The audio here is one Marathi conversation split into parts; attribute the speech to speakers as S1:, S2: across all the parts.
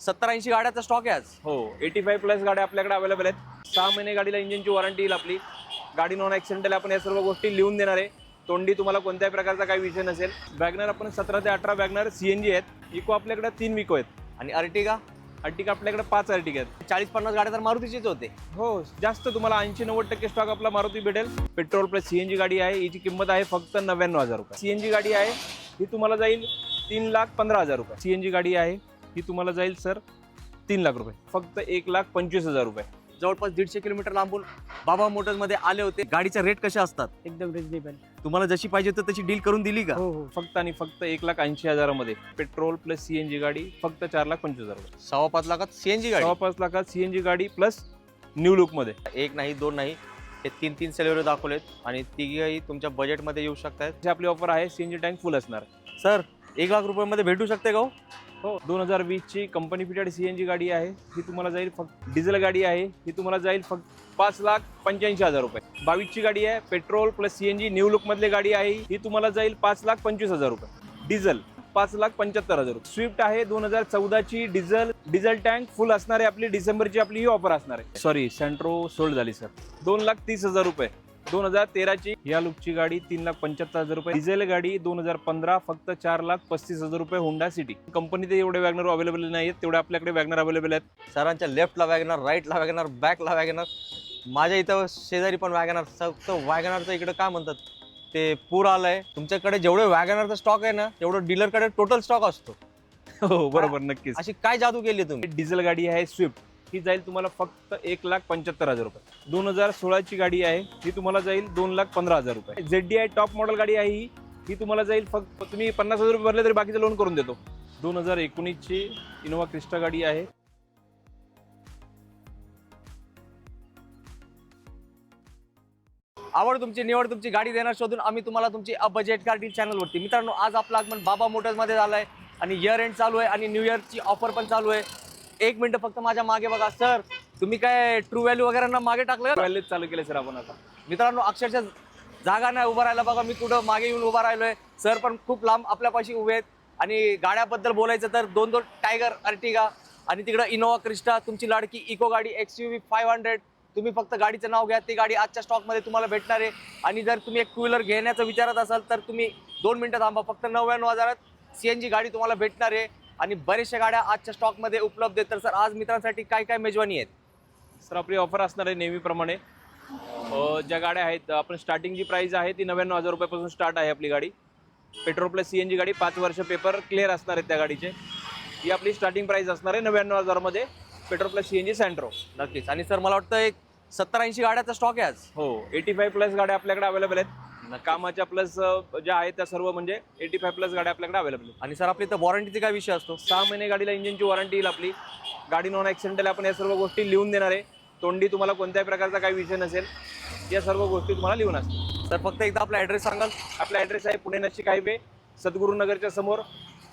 S1: 70-80 गाड्याचा स्टॉक आहे आज.
S2: हो 85+ गाड्या आपल्याकडे अवेलेबल आहेत. 6 महिने गाडीला इंजिनची वॉरंटी येईल आपली. गाडी नॉन ॲक्सिडेंटल आपण या सर्व गोष्टी लिहून देणार आहे. तोंडी तुम्हाला कोणत्याही प्रकारचा काही विषय नसेल. वॅगनर आपण 17 ते 18 वॅगनर CNG आहेत. इको आपल्याकडे 3 इको आहेत.
S1: आणि अर्टिगा
S2: आपल्याकडे 5 अर्टिगा आहेत.
S1: 40-50 गाड्या तर मारुतीचीच होते.
S2: हो जास्त तुम्हाला 80-90% स्टॉक आपला मारुती भेटेल. पेट्रोल प्लस CNG गाडी आहे. हिची किंमत आहे फक्त 99,000 रुपये. CNG गाडी आहे ही तुम्हाला जाईल 3,15,000 रुपये. CNG गाडी आहे ही तुम्हाला जाईल सर 3 लाख रुपये. फक्त 1,25,000 रुपये.
S1: जवळपास 150 किलोमीटर लांबून बाबा मोटर्स मध्ये आले होते. गाडीचे रेट कसे असतात?
S3: एकदम रिजनेबल.
S1: तुम्हाला जशी पाहिजे तर तशी डील करून दिली का?
S3: हो हो.
S2: फक्त आणि फक्त 1,80,000 मध्ये पेट्रोल प्लस CNG गाडी फक्त 4,25,000 रुपये.
S1: 5.5 लाखात CNG गाडी.
S2: 5 लाखात CNG गाडी प्लस न्यू लुक मध्ये.
S1: एक नाही दोन नाही हे 3 सेलेरिओ दाखवलेत आणि तिघेही तुमच्या बजेटमध्ये येऊ शकतात.
S2: आपली ऑफर आहे. CNG टँक फुल असणार.
S1: सर 1 लाख रुपयामध्ये भेटू शकते का?
S2: हो 2020 ची कंपनी फिटेड CNG गाडी आहे ही तुम्हाला जाईल फक्त. डिझेल गाडी आहे ही तुम्हाला जाईल फक्त 5,85,000 रुपये. 22 ची गाडी आहे petrol plus CNG new look मधली गाडी आहे ही तुम्हाला जाईल 5,25,000 रुपये. डिझेल 5,75,000 रुपये. स्विफ्ट आहे 2014 ची डिझेल टँक फुल असणार आहे. आपली डिसेंबरची आपली ही ऑफर असणार आहे. सॉरी सेंट्रो सोल्ड झाली सर. 2,30,000 रुपये. 2013 ची या लुकची गाडी 3,75,000 रुपये. डिझेल गाडी 2015 फक्त 4,35,000 रुपये. Honda city. कंपनीत एवढे वॅगनर अवेलेबल नाही आहेत तेवढे आपल्याकडे वॅगनर अवेलेबल आहेत.
S1: सरांच्या लेफ्टला वॅगनर, राईटला वॅगनर, बॅकला वॅगनर. माझ्या इथं शेजारी पण वॅगनर. फक्त वॅगनरचं इकडे काय म्हणतात ते पूर आलंय. तुमच्याकडे जेवढे वॅगनरचा स्टॉक आहे ना तेवढं डीलरकडे टोटल स्टॉक असतो.
S2: हो बरोबर नक्कीच.
S1: अशी काय जादू केली तुम्ही?
S2: डिझेल गाडी आहे स्विफ्ट ही जाईल तुम्हाला फक्त 1,75,000 रुपये. 2016 ची गाडी आहे ही तुम्हाला जाईल 2,15,000 रुपये. ZDI टॉप मॉडेल गाडी आहे ही तुम्हाला जाईल फक्त तुम्ही 50,000 रुपये भरले तरी बाकीचं लोन करून देतो. 2019 ची इनोवा क्रिस्टा गाडी आहे.
S1: आवड तुमची निवड तुमची गाडी देणार शोधून आम्ही तुम्हाला तुमची बजेट कार डील चॅनलवरती. मित्रांनो आज आपलं आगमन बाबा मोटर्समध्ये झालं आहे आणि इयर एंड चालू आहे आणि न्यू इयरची ऑफर पण चालू आहे. 1 मिनिट फक्त माझ्या मागे बघा. सर तुम्ही काय ट्रू व्हॅल्यू वगैरे ना मागे टाकलं का?
S2: व्हॅल्यूज चालू केले सर आपण आता.
S1: मित्रांनो अक्षरशः जागा नाही उभं राहायला. बघा मी कुठं मागे येऊन उभा राहिलोय. सर पण खूप लांब आपल्यापाशी उभे आहेत. आणि गाड्याबद्दल बोलायचं तर 2 टायगर अर्टिगा आणि तिकडं इनोवा क्रिस्टा तुमची लाडकी इको गाडी XUV 500. तुम्ही फक्त गाडीचं नाव घ्या. ती गाडी आजच्या स्टॉकमध्ये तुम्हाला भेटणार आहे. आणि जर तुम्ही एक 2 व्हीलर घेण्याचं विचारत असाल तर तुम्ही 2 मिनिटं थांबा. फक्त 99,000 CNG गाडी तुम्हाला भेटणार आहे. आणि बऱ्याचशा गाड्या आजच्या स्टॉकमध्ये उपलब्ध आहेत. तर सर आज मित्रांसाठी काय काय मेजवानी आहेत?
S2: सर आपली ऑफर असणार आहे नेहमीप्रमाणे. ज्या गाड्या आहेत आपण स्टार्टिंगची प्राइस आहे ती 99,000 रुपयापासून स्टार्ट आहे आपली गाडी. पेट्रोल प्लस CNG गाडी 5 वर्ष पेपर क्लिअर असणार आहेत त्या गाडीचे. ही आपली स्टार्टिंग प्राइस असणार आहे 99,000 मध्ये पेट्रोल प्लस CNG सेंट्रो.
S1: नक्कीच. आणि सर मला वाटतं एक 70-80 गाड्याचा स्टॉक आहे आज.
S2: हो 85+ गाड्या आपल्याकडे अवेलेबल आहेत. कामाच्या प्लस ज्या आहेत त्या सर्व म्हणजे 85+ गाड्या आपल्याकडे अवेलेबल आहेत.
S1: आणि सर आपली तर वॉरंटीचा काय विषय असतो?
S2: 6 महिने गाडीला इंजिनची वॉरंटी येईल आपली. गाडी नॉन ॲक्सिडेंटल आपण या सर्व गोष्टी लिहून देणार आहे. तोंडी तुम्हाला कोणत्याही प्रकारचा काही विषय नसेल या सर्व गोष्टी तुम्हाला लिहून असतील.
S1: सर फक्त एकदा आपला ॲड्रेस सांगाल?
S2: आपला ॲड्रेस आहे पुणे नाशिक हायवे सद्गुरुनगरच्या समोर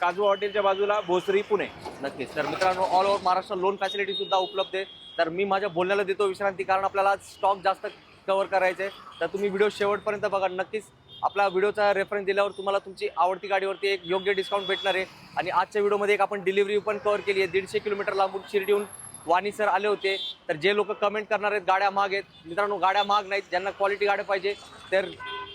S2: काजवा हॉटेलच्या बाजूला भोसरी पुणे.
S1: नक्कीच. तर मित्रांनो all over Maharashtra loan facility सुद्धा उपलब्ध आहे. तर मी माझ्या बोलण्याला देतो विश्रांती कारण आपल्याला आज स्टॉक जास्त कव्हर करायचे आहे. तर तुम्ही व्हिडिओ शेवटपर्यंत बघा. नक्कीच आपला व्हिडिओचा रेफरन्स दिल्यावर तुम्हाला तुमची आवडती गाडीवरती एक योग्य डिस्काउंट भेटणार आहे. आणि आजच्या व्हिडिओमध्ये एक आपण डिलिव्हरी पण कव्हर केली आहे. 150 किलोमीटर लांबून शिर्डीहून वाणी सर आले होते. तर जे लोक कमेंट करणार आहेत गाड्या महाग आहेत. मित्रांनो गाड्या महाग नाहीत. ज्यांना क्वालिटी गाड्या पाहिजे तर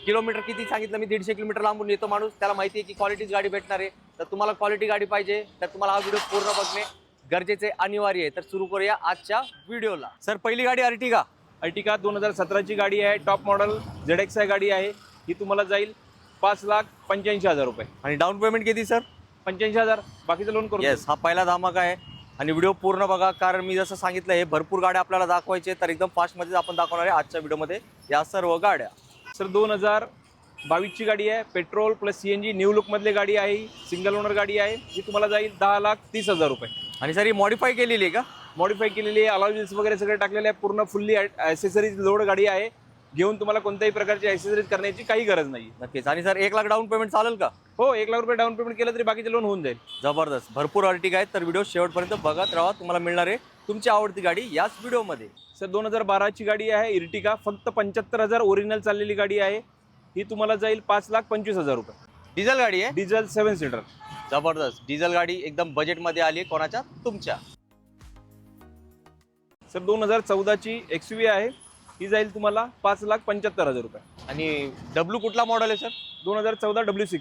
S1: किलोमीटर किती सांगितलं मी 150 किलोमीटर लांबून येतो माणूस त्याला माहिती आहे की क्वालिटीच गाडी भेटणार आहे. तर तुम्हाला क्वालिटी गाडी पाहिजे तर तुम्हाला हा व्हिडिओ पूर्ण बघणे गरजेचे अनिवार्य आहे. तर सुरू करूया आजच्या व्हिडिओला. सर पहिली गाडी अर्टिगा.
S2: 2017 ची गाडी आहे. टॉप मॉडेल ZXi गाडी आहे ही तुम्हाला जाईल 5,85,000 रुपये.
S1: आणि डाऊन पेमेंट किती सर?
S2: 85,000. बाकीचं लोन करू.
S1: येस हा पहिला धमाका आहे. आणि व्हिडिओ पूर्ण बघा कारण मी जसं सांगितलं हे भरपूर गाड्या आपल्याला दाखवायचे. तर एकदम फास्टमध्ये आपण दाखवणार आहे आजच्या व्हिडिओमध्ये या सर्व गाड्या.
S2: सर 2022 ची गाडी आहे. Petrol plus CNG new look मधली गाडी आहे. सिंगल ओनर गाडी आहे ही तुम्हाला जाईल 10,30,000 रुपये.
S1: आणि सर ही मॉडिफाय केलेली आहे का?
S2: मॉडिफाय केलेली आहे. अलॉय व्हील्स वगैरे सगळे टाकलेले आहे. पूर्ण फुल्ली ॲक्सेसरीज लोड गाडी आहे. घेऊन तुम्हाला कोणत्याही प्रकारची ॲक्सेसरीज करण्याची काही गरज नाही.
S1: नक्कीच. आणि सर 1 लाख डाऊन पेमेंट चालेल का?
S2: हो 1 लाख रुपये डाऊन पेमेंट केलं तरी बाकीचे लोन होऊन जाईल.
S1: जबरदस्त. भरपूर अर्टिगा आहेत. तर व्हिडिओ शेवटपर्यंत बघत राहा. तुम्हाला मिळणार आहे तुमची आवडती गाडी याच व्हिडिओमध्ये.
S2: सर 2012 ची गाडी आहे इर्टिगा. फक्त 75,000 ओरिजिनल चाललेली गाडी आहे ही तुम्हाला जाईल 5,25,000 रुपये.
S1: डिझेल गाडी आहे,
S2: डिझेल 7 सीटर.
S1: जबरदस्त. डिझेल गाडी एकदम बजेटमध्ये आली, कोणाच्या? तुमच्या.
S2: सर 2014 ची XUV आहे, ही जाईल तुम्हाला 5,75,000 रुपये.
S1: आणि डब्ल्यू कुठला मॉडेल आहे सर?
S2: 2014 W6.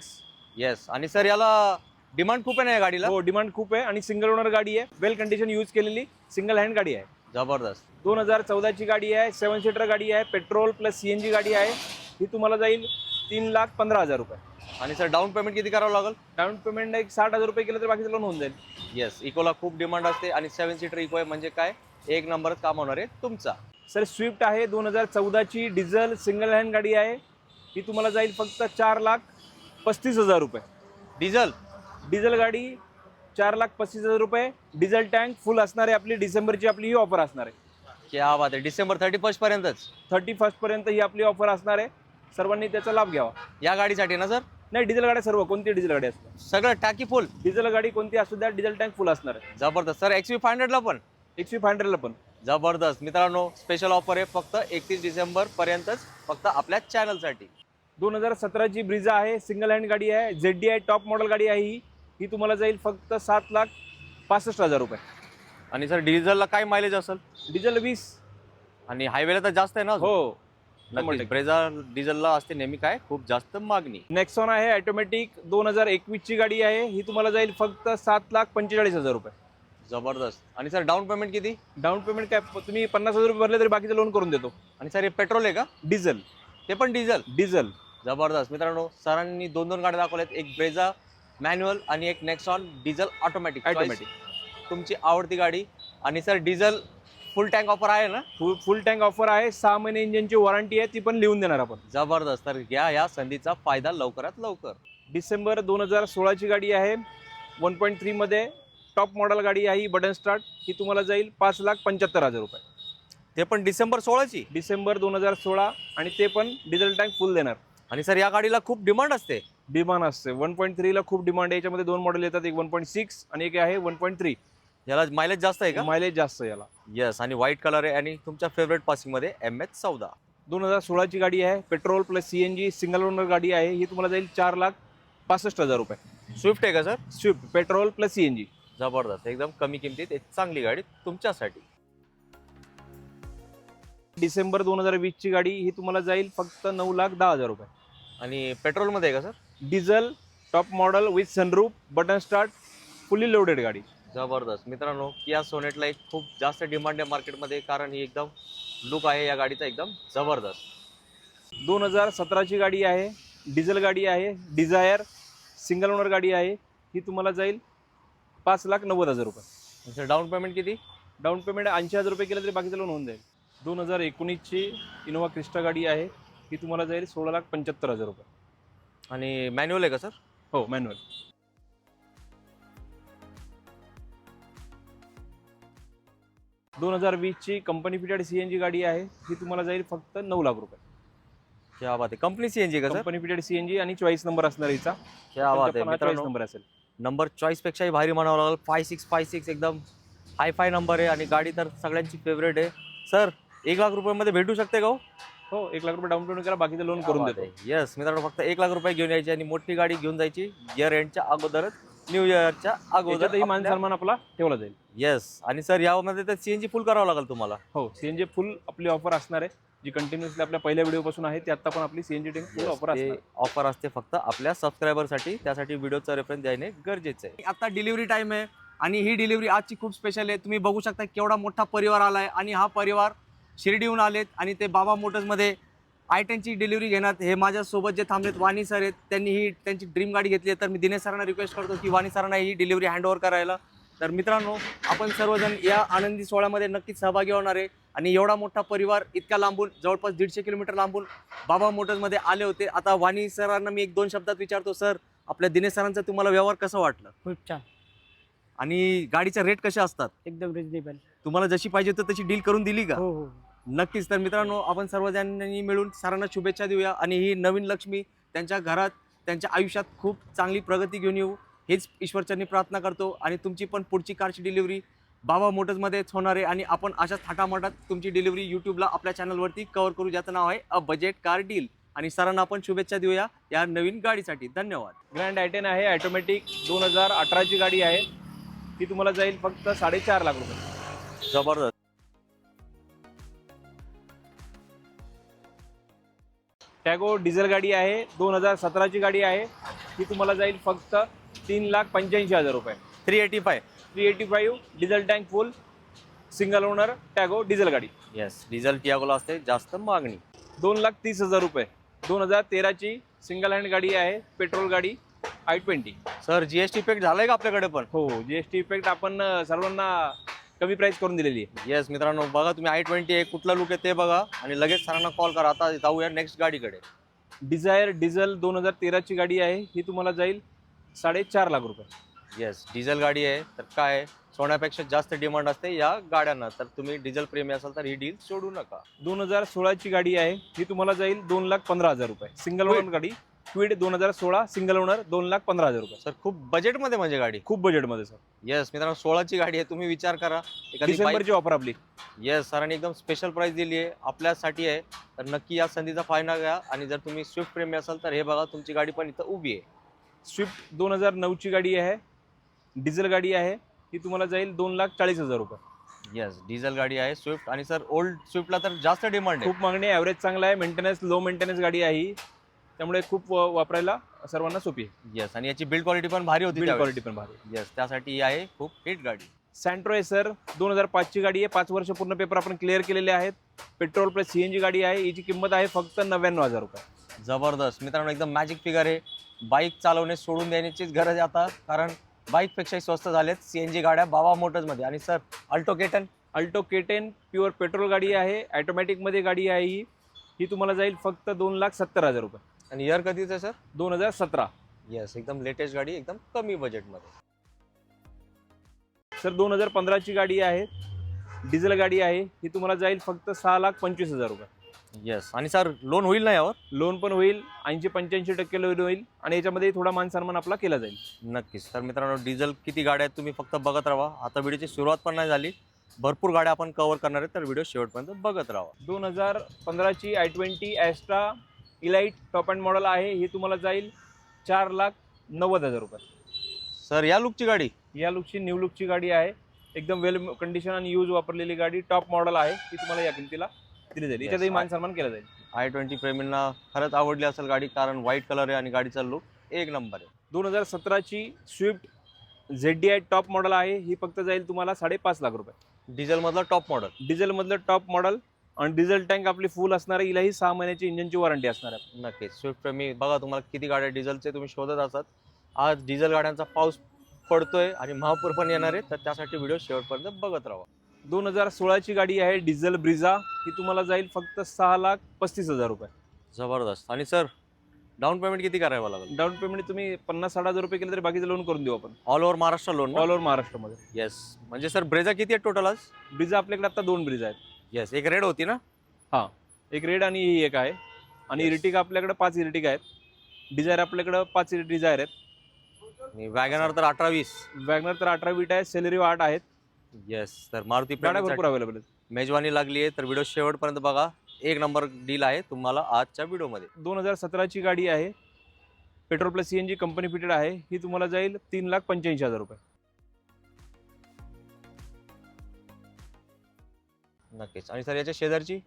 S1: येस. आणि सर याला डिमांड खूप आहे ना या गाडीला?
S2: हो, डिमांड खूप आहे आणि सिंगल ओनर गाडी आहे, वेल कंडिशन यूज केलेली सिंगल हँड गाडी आहे.
S1: जबरदस्त.
S2: 2014 ची गाडी आहे, 7 सीटर गाडी आहे, पेट्रोल प्लस CNG गाडी आहे. ही तुम्हाला जाईल 3,15,000 रुपये.
S1: आणि सर डाऊन पेमेंट किती करावं लागेल?
S2: डाऊन पेमेंट एक 60,000 रुपये केलं तर बाकीचं लोन होऊन जाईल.
S1: येस. इकोला खूप डिमांड असते आणि 7 सीटर इको आहे म्हणजे काय, एक नंबरच काम होणार आहे तुमचा.
S2: सर स्विफ्ट आहे, 2014 ची डिझेल सिंगल हँड गाडी आहे. ही तुम्हाला जाईल फक्त 4,35,000 रुपये.
S1: डिझेल
S2: डिझेल गाडी 4,35,000 रुपये. डिझेल टँक फुल असणार आहे. आपली डिसेंबरची आपली ही ऑफर असणार आहे.
S1: क्या बात आहे. डिसेंबर 31 पर्यंतच
S2: 31 पर्यंत ही आपली ऑफर असणार आहे. सर्वांनी त्याचा लाभ घ्यावा.
S1: या गाडीसाठी ना सर?
S2: नाही, डिझेल गाड्या सर्व कोणती डिझेल गाडी असतात,
S1: सगळं टाकी फुल.
S2: डिझेल गाडी कोणती असू द्या, डिझेल टँक फुल असणार आहे.
S1: जबरदस्त. सर XV500 ला पण?
S2: XV500 ला पण.
S1: जबरदस्त. मित्रांनो स्पेशल ऑफर आहे फक्त 31 डिसेंबर पर्यंतच, फक्त आपल्या चॅनलसाठी.
S2: 2017 ची ब्रिझा आहे, सिंगल हँड गाडी आहे, ZDI टॉप मॉडेल गाडी आहे. ही तुम्हाला जाईल फक्त 7,65,000 रुपये.
S1: आणि सर डिझेलला काय मायलेज असेल?
S2: डिझेल 20.
S1: आणि हायवेला तर जास्त आहे ना?
S2: हो.
S1: नक्कीच. ब्रेझा डिझेलला असते नेहमी काय, खूप जास्त मागणी.
S2: नेक्सॉन आहे ऑटोमॅटिक, 2021 ची गाडी आहे. ही तुम्हाला जाईल फक्त 7,45,000 रुपये.
S1: जबरदस्त. आणि सर डाऊन पेमेंट किती?
S2: डाऊन पेमेंट काय, तुम्ही 50,000 रुपये भरले तरी बाकीचं लोन करून देतो.
S1: आणि सर हे पेट्रोल आहे का?
S2: डिझेल.
S1: ते पण डिझेल?
S2: डिझेल.
S1: जबरदस्त. मित्रांनो सरांनी दोन गाड्या दाखवल्यात, एक ब्रेझा मॅन्युअल आणि एक नेक्सॉन डिझेल ऑटोमॅटिक. तुमची आवडती गाडी. आणि सर डिझेल फुल टँक ऑफर आहे ना?
S2: फुल टँक ऑफर आहे, 6 महिने इंजिनची वॉरंटी आहे, ती पण लिहून देणार आपण.
S1: जबरदस्त. तर घ्या या संधीचा फायदा लवकरात लवकर.
S2: डिसेंबर 2016 ची गाडी आहे, 1.3 मध्ये टॉप मॉडेल गाडी आहे. ही बटन स्टार्ट. ही तुम्हाला जाईल 5,75,000 रुपये.
S1: ते पण डिसेंबर 16ची?
S2: डिसेंबर 2016. आणि ते पण डिझेल टँक फुल देणार.
S1: आणि सर या गाडीला खूप डिमांड असते?
S2: डिमांड असते. 1.3 ला खूप डिमांड आहे. याच्यामध्ये 2 मॉडेल येतात, एक 1.6 आणि एक आहे 1.3.
S1: याला मायलेज जास्त आहे का?
S2: मायलेज जास्त याला.
S1: येस. आणि व्हाईट कलर आहे आणि तुमच्या फेवरेट पासिंग मध्ये MH14.
S2: 2016 ची गाडी आहे, petrol plus CNG single owner गाडी आहे. ही तुम्हाला जाईल 4,65,000 रुपये.
S1: स्विफ्ट आहे का sir?
S2: Swift petrol plus CNG.
S1: जबरदस्त. एकदम कमी किमतीत एक चांगली गाडी तुमच्यासाठी.
S2: डिसेंबर 2020 ची गाडी ही तुम्हाला जाईल फक्त 9,10,000 रुपये.
S1: आणि पेट्रोल मध्ये आहे का sir?
S2: Diesel top model with sunroof, button start, fully loaded गाडी.
S1: जबरदस्त. मित्रांनो किया सोनेटला एक खूप जास्त डिमांड आहे मार्केटमध्ये, कारण ही एकदम लुक आहे या गाडीचा एकदम जबरदस्त.
S2: 2017 ची गाडी आहे, डिझेल गाडी आहे, डिझायर सिंगल ओनर गाडी आहे. ही तुम्हाला जाईल 5,90,000 रुपये.
S1: सर डाऊन पेमेंट किती?
S2: डाऊन पेमेंट 80,000 रुपये केलं तरी बाकीचं लोन होऊन जाईल. 2019 ची इनोवा क्रिस्टा गाडी आहे. ही तुम्हाला जाईल 16,75,000 रुपये.
S1: आणि मॅन्युअल आहे का सर?
S2: हो, मॅन्युअल. 2020 ची कंपनी फिटेड CNG गाडी आहे. ही तुम्हाला जाईल फक्त 9 लाख रुपये.
S1: क्या बात आहे. कंपनी CNG का सर?
S2: कंपनी फिटेड CNG आणि चॉईस नंबर असणार हिचा.
S1: क्या बात आहे.
S2: चॉईस
S1: मित्रांनो
S2: नंबर असेल.
S1: नंबर चॉईस पेक्षाही भारी म्हणावं लागेल. 5656 एकदम हाय नंबर आहे आणि गाडी तर सगळ्यांची फेवरेट आहे. सर 1 लाख रुपयामध्ये भेटू शकते का हो?
S2: हो, 1 लाख रुपये डाऊन पेमेंट करा, बाकीचं लोन करून देतो.
S1: येस. मित्रांनो फक्त 1 लाख रुपये घेऊन यायचे आणि मोठी गाडी घेऊन जायची इयर एंडच्या अगोदरच, न्यू इयरच्या अगोदर.
S2: ही मान सन्मान आपला ठेवला जाईल.
S1: येस. आणि सर यामध्ये तर CNG फुल करावं लागेल तुम्हाला?
S2: हो, CNG फुल आपली ऑफर असणार आहे, जी कंटिन्युअसली आपल्या पहिल्या व्हिडिओ पासून आहे. ती आता पण आपली CNG टँक फुल ऑफर असते.
S1: ऑफर असते फक्त आपल्या सबस्क्रायबरसाठी, त्यासाठी व्हिडिओचा रेफरन्स द्यायने गरजेचं आहे. आता डिलिव्हरी टाइम आहे आणि ही डिलिव्हरी आजची खूप स्पेशल आहे. तुम्ही बघू शकता केवढा मोठा परिवार आलाय आणि हा परिवार शिर्डीहून आलेत आणि ते बाबा मोटर्समध्ये i10ची डिलिव्हरी घेणार. हे माझ्यासोबत जे थांबलेत वाणी सर आहेत, त्यांनी ही त्यांची ड्रीम गाडी घेतली आहे. तर मी दिनेश सरांना रिक्वेस्ट करतो की वाणी सरांना ही डिलिव्हरी हँडओव्हर करायला. तर मित्रांनो आपण सर्वजण या आनंदी सोहळ्यामध्ये नक्कीच सहभागी होणार आहे. आणि एवढा मोठा परिवार इतक्या लांबून, जवळपास 150 किलोमीटर लांबून बाबा मोटर्समध्ये आले होते. आता वाणी सरांना मी 1-2 शब्दात विचारतो, सर आपल्या दिनेश सरांचा तुम्हाला व्यवहार कसं वाटलं?
S3: खूप छान.
S1: आणि गाडीचे रेट कसे असतात?
S3: एकदम रिजनेबल.
S1: तुम्हाला जशी पाहिजे होती तशी डील करून दिली का?
S3: हो हो.
S1: नक्कीच. तर मित्रांनो आपण सर्वजणांनी मिळून सरांना शुभेच्छा देऊया आणि ही नवीन लक्ष्मी त्यांच्या घरात, त्यांच्या आयुष्यात खूप चांगली प्रगती घेऊन येऊ, हेच ईश्वरचरणी प्रार्थना करतो. आणि तुमची पण पुढची कारची डिलिव्हरी बाबा मोटर्समध्येच होणार आहे आणि आपण अशाच थाटामाटात तुमची डिलिव्हरी यूट्यूबला आपल्या चॅनलवरती कव्हर करू, ज्याचं नाव आहे अ बजेट कार डील. आणि सरांना आपण शुभेच्छा देऊया या नवीन गाडीसाठी. धन्यवाद.
S2: ग्रँड आय10 आहे ऑटोमॅटिक 2018ची गाडी आहे. ती तुम्हाला जाईल फक्त 4.5 लाख रुपये.
S1: जबरदस्त.
S2: टॅगो डिझेल गाडी आहे 2017ची गाडी आहे. ती तुम्हाला जाईल फक्त 3,85,000 रुपये.
S1: 385.
S2: 385 diesel tank full single owner Tiago diesel गाडी.
S1: येस, डिझेल टियागोला असते जास्त मागणी.
S2: 2,30,000 रुपये. 2013ची सिंगल हँड गाडी आहे, पेट्रोल गाडी i20.
S1: सर जीएसटी इफेक्ट झालाय का आपल्याकडे पण?
S2: हो, जीएसटी इफेक्ट आपण सर्वांना कमी प्राइस करून दिलेली आहे.
S1: येस मित्रांनो, बघा तुम्ही i20 कुठला लुक आहे ते बघा आणि लगेच सरांना कॉल करा. आता जाऊया नेक्स्ट गाडीकडे.
S2: डिझायर डिझेल 2013ची गाडी आहे. ही तुम्हाला जाईल 4.5 लाख रुपये.
S1: येस, डिझेल गाडी आहे तर काय सोन्यापेक्षा जास्त डिमांड असते या गाड्यांना. तर तुम्ही डिझेल प्रेमी असाल तर ही डील सोडू नका.
S2: 2016ची गाडी आहे. ही तुम्हाला जाईल 2,15,000 रुपये. सिंगल ओनर गाडी क्विड 2016 सिंगल ओनर 2,15,000 रुपये.
S1: सर खूप बजेटमध्ये म्हणजे गाडी.
S2: खूप बजेटमध्ये सर.
S1: येस मित्रांनो, 16ची गाडी आहे. तुम्ही विचार करा एखादी
S2: डिसेंबरची ऑफर आपली.
S1: येस, सरांनी एकदम स्पेशल प्राइस दिली आहे आपल्यासाठी आहे. तर नक्की या संधीचा फायदा घ्या. आणि जर तुम्ही स्विफ्ट प्रेमी असाल तर हे बघा तुमची गाडी पण इथं उभी आहे.
S2: स्विफ्ट 2009ची गाडी आहे, डिझेल गाडी आहे. ही तुम्हाला जाईल 2,40,000 रुपये.
S1: येस, डिझेल गाडी आहे स्विफ्ट. आणि सर ओल्ड स्विफ्टला तर जास्त डिमांड आहे.
S2: खूप मागणी आहे, ॲव्हरेज चांगला आहे, मेंटेनन्स लो मेंटेनन्स गाडी आहे ही. त्यामुळे खूप वापरायला सर्वांना सोपी आहे.
S1: येस, आणि याची बिल्ड क्वालिटी पण भारी होती.
S2: बिल्ड क्वालिटी पण भारी.
S1: येस, त्यासाठी ही आहे खूप हिट गाडी.
S2: सँट्रो आहे सर 2005ची गाडी आहे. 5 वर्ष पूर्ण पेपर आपण क्लिअर केलेले आहेत. पेट्रोल प्लस CNG गाडी आहे. हिची किंमत आहे फक्त 99,000 रुपये.
S1: जबरदस्त मित्रांनो, एकदम मॅजिक फिगर आहे. बाईक चालवणे सोडून देण्याचीच गरज आहे आता, कारण बाईकपेक्षाही स्वस्त झालेत CNG गाड्या बाबा मोटर्समध्ये. आणि sir Alto K10 pure petrol गाडी आहे, ऑटोमॅटिकमध्ये गाडी आहे ही. ही तुम्हाला जाईल फक्त 2,70,000 रुपये. आणि इयर कधीच आहे सर?
S2: 2017.
S1: येस, एकदम लेटेस्ट गाडी, एकदम कमी बजेटमध्ये.
S2: सर 2015ची गाडी आहे, डिझेल गाडी आहे. ही तुम्हाला जाईल फक्त 6,25,000 रुपये.
S1: येस, आणि सर लोन होईल ना यावर?
S2: लोन पण होईल, 80-85% लोन होईल. आणि याच्यामध्ये थोडा मान सन्मान आपला केला जाईल.
S1: नक्कीच. तर मित्रांनो, डिझेल किती गाड्या आहेत तुम्ही फक्त बघत राहा. आता व्हिडिओची सुरुवात पण नाही झाली, भरपूर गाड्या आपण कव्हर करणार आहेत, तर व्हिडिओ शेवटपर्यंत बघत राहा.
S2: 2015ची i20 Asta Elite top end model आहे. ही तुम्हाला जाईल 4,90,000 रुपये.
S1: सर या लुकची गाडी?
S2: या लुकची न्यू लुकची गाडी आहे, एकदम वेल कंडिशन आणि यूज वापरलेली गाडी, टॉप मॉडेल आहे. ही तुम्हाला या किमतीला दिली जाईल. याच्यातही मान सन्मान केला जाईल.
S1: i20 प्रेमींना खरंच आवडली असेल गाडी, कारण व्हाईट कलर आहे आणि गाडीचा लुक एक नंबर आहे.
S2: 2017ची स्विफ्ट ZDI टॉप मॉडेल आहे. ही फक्त जाईल तुम्हाला 5.5 लाख रुपये.
S1: डिझेलमधलं टॉप मॉडेल.
S2: डिझेलमधलं टॉप मॉडेल आणि डिझेल टँक आपली फुल असणार आहे. हिलाही 6 महिन्याची इंजिनची वॉरंटी असणार आहे.
S1: नक्कीच. स्विफ्ट प्रेमी बघा, तुम्हाला किती गाड्या डिझेलचे तुम्ही शोधत असतात. आज डिझेल गाड्यांचा पाऊस पडतोय आणि महापूर पण येणार आहे, तर त्यासाठी व्हिडिओ शेवटपर्यंत बघत राहा.
S2: 2016ची गाडी आहे डिझेल ब्रिझा. ही तुम्हाला जाईल फक्त 6,35,000 रुपये.
S1: जबरदस्त. आणि सर डाऊन पेमेंट किती करावं लागेल?
S2: डाऊन पेमेंट तुम्ही 50-60,000 रुपये केले तरी बाकीचं लोन करून देऊ आपण.
S1: All over Maharashtra loan?
S2: All over महाराष्ट्रामध्ये.
S1: येस. म्हणजे सर ब्रेझा किती आहेत टोटल आज?
S2: ब्रिझा आपल्याकडे आता 2 ब्रिझा आहेत.
S1: येस, एक रेड होती ना?
S2: हां, एक रेड आणि ही एक आहे. आणि इर्टिगा आपल्याकडे 5 इर्टिगा आहेत. डिझायर आपल्याकडे 5 डिझायर आहेत.
S1: आणि वॅगनर तर 18-20.
S2: वॅगनर तर 18-20 आहे. सेलेरिओ 8 आहेत.
S1: येस. तर मारुती
S2: गाड्या भरपूर अवेलेबल आहेत.
S1: मेजवानी लागली आहे, तर व्हिडिओ शेवटपर्यंत बघा. एक नंबर डील आहे तुम्हाला आजच्या व्हिडिओमध्ये.
S2: 2017ची गाडी आहे, petrol plus CNG company fitted आहे. ही तुम्हाला जाईल 3,85,000 रुपये.
S1: नक्कीच. आणि सर याच्या शेजारची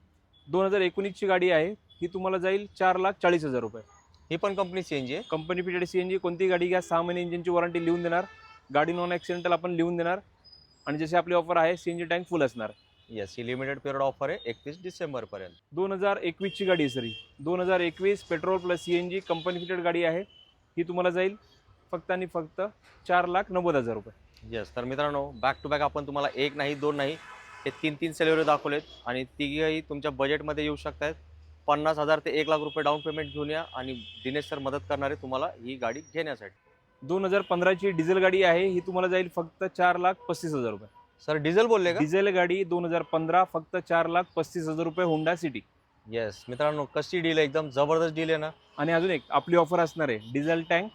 S2: 2019ची गाडी आहे. ही तुम्हाला जाईल 4,40,000 रुपये.
S1: ही पण कंपनी CNG आहे?
S2: Company fitted CNG. कोणती गाडी घ्या 6 महिने इंजिनची वॉरंटी लिहून देणार. गाडी नॉन ॲक्सिडेंटल आपण लिहून देणार. आणि जशी आपली ऑफर आहे CNG टँक फुल असणार.
S1: येस, ही लिमिटेड पिरियड ऑफर आहे 31 डिसेंबरपर्यंत.
S2: 2021ची गाडी आहे सर ही. 2021 petrol plus CNG company fitted गाडी आहे. ही तुम्हाला जाईल फक्त आणि फक्त 4,90,000 रुपये.
S1: येस. तर मित्रांनो, बॅक टू बॅक आपण तुम्हाला एक नाही, दोन नाही, हे 3 सेलेरिओ दाखवलेत आणि तिघेही तुमच्या बजेटमध्ये येऊ शकतात. 50,000 ते 1 लाख रुपये डाऊन पेमेंट घेऊन या आणि दिनेश सर मदत करणार आहे तुम्हाला ही गाडी घेण्यासाठी.
S2: 2015ची डिझेल गाडी आहे. ही तुम्हाला जाईल फक्त 4,35,000 रुपये.
S1: सर डिझेल बोलले का?
S2: डिझेल गाडी 2015 फक्त 4,35,000 रुपये होंडा सिटी.
S1: येस मित्रांनो, कशी डील आहे, एकदम जबरदस्त डील आहे ना.
S2: आणि अजून एक आपली ऑफर असणार आहे डिझेल टँक